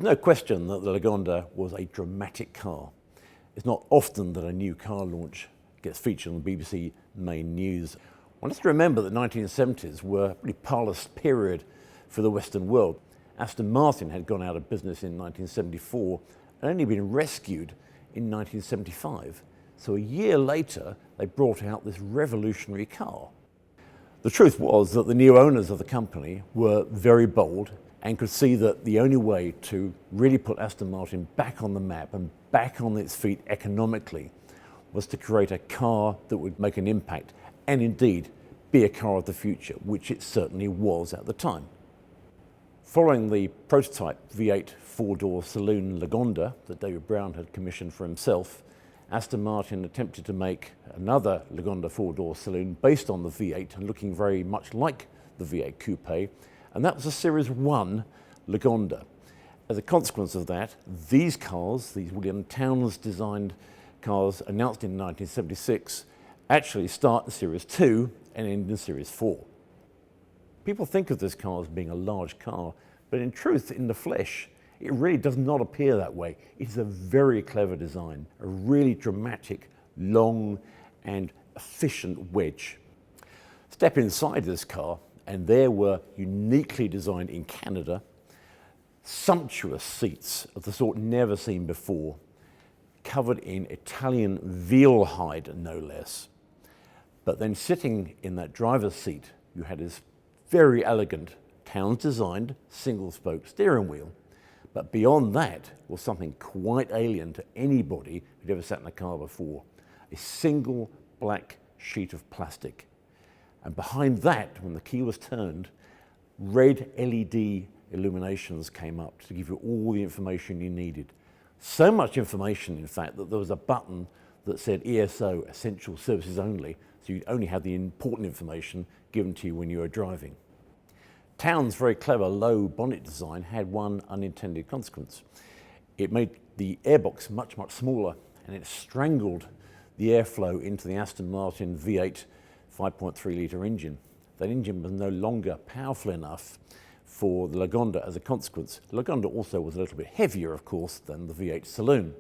no question that the Lagonda was a dramatic car. It's not often that a new car launch gets featured on the BBC main news. One has to remember that the 1970s were a pretty parlous period for the Western world. Aston Martin had gone out of business in 1974 and only been rescued in 1975. So a year later, they brought out this revolutionary car. The truth was that the new owners of the company were very bold and could see that the only way to really put Aston Martin back on the map and back on its feet economically was to create a car that would make an impact and indeed be a car of the future, which it certainly was at the time. Following the prototype V8 four-door saloon Lagonda that David Brown had commissioned for himself, Aston Martin attempted to make another Lagonda four-door saloon based on the V8 and looking very much like the V8 coupe, and that was a Series 1 Lagonda. As a consequence of that, these cars, these William Townes designed cars announced in 1976, actually start in Series 2 and end in Series 4. People think of this car as being a large car, but in truth, in the flesh, it really does not appear that way. It's a very clever design, a really dramatic, long and efficient wedge. Step inside this car, and there were uniquely designed in Canada, sumptuous seats of the sort never seen before, covered in Italian veal hide, no less. But then sitting in that driver's seat, you had this very elegant, Townes-designed, single-spoke steering wheel. But beyond that was something quite alien to anybody who'd ever sat in a car before, a single black sheet of plastic. And behind that, when the key was turned, red LED illuminations came up to give you all the information you needed. So much information, in fact, that there was a button that said ESO, Essential Services Only, so you'd only have the important information given to you when you were driving. Townes' very clever low bonnet design had one unintended consequence. It made the airbox much, much smaller, and it strangled the airflow into the Aston Martin V8 5.3 litre engine. That engine was no longer powerful enough for the Lagonda as a consequence. The Lagonda also was a little bit heavier, of course, than the V8 saloon.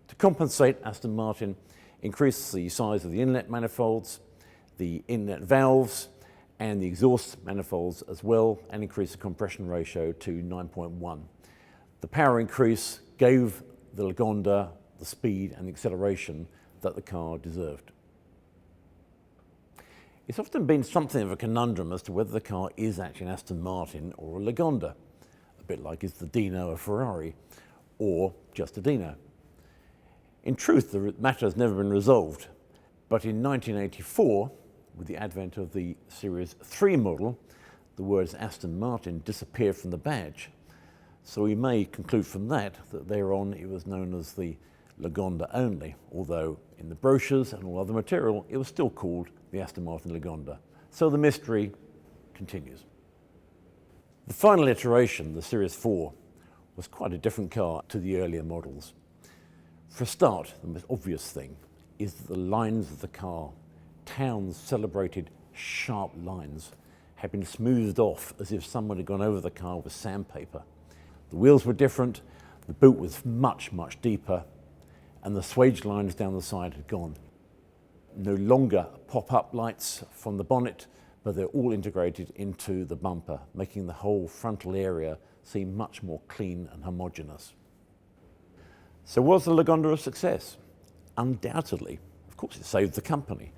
To compensate, Aston Martin increased the size of the inlet manifolds, the inlet valves, and the exhaust manifolds as well, and increased the compression ratio to 9.1. The power increase gave the Lagonda the speed and the acceleration that the car deserved. It's often been something of a conundrum as to whether the car is actually an Aston Martin or a Lagonda, a bit like is the Dino a Ferrari, or just a Dino. In truth, the matter has never been resolved, but in 1984, with the advent of the Series 3 model, the words Aston Martin disappeared from the badge. So we may conclude from that thereon it was known as the Lagonda only, although in the brochures and all other material, it was still called the Aston Martin Lagonda. So the mystery continues. The final iteration, the Series 4, was quite a different car to the earlier models. For a start, the most obvious thing is that the lines of the car, Townes' celebrated sharp lines, had been smoothed off as if someone had gone over the car with sandpaper. The wheels were different, the boot was much, much deeper, and the swage lines down the side had gone. No longer pop-up lights from the bonnet, but they're all integrated into the bumper, making the whole frontal area seem much more clean and homogeneous. So was the Lagonda a success? Undoubtedly. Of course, it saved the company.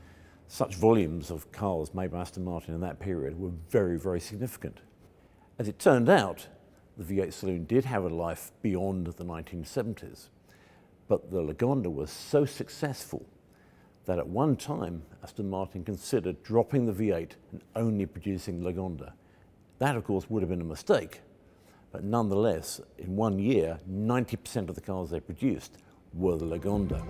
Such volumes of cars made by Aston Martin in that period were very, very significant. As it turned out, the V8 saloon did have a life beyond the 1970s, but the Lagonda was so successful that at one time, Aston Martin considered dropping the V8 and only producing the Lagonda. That, of course, would have been a mistake, but nonetheless, in 1 year, 90% of the cars they produced were the Lagonda.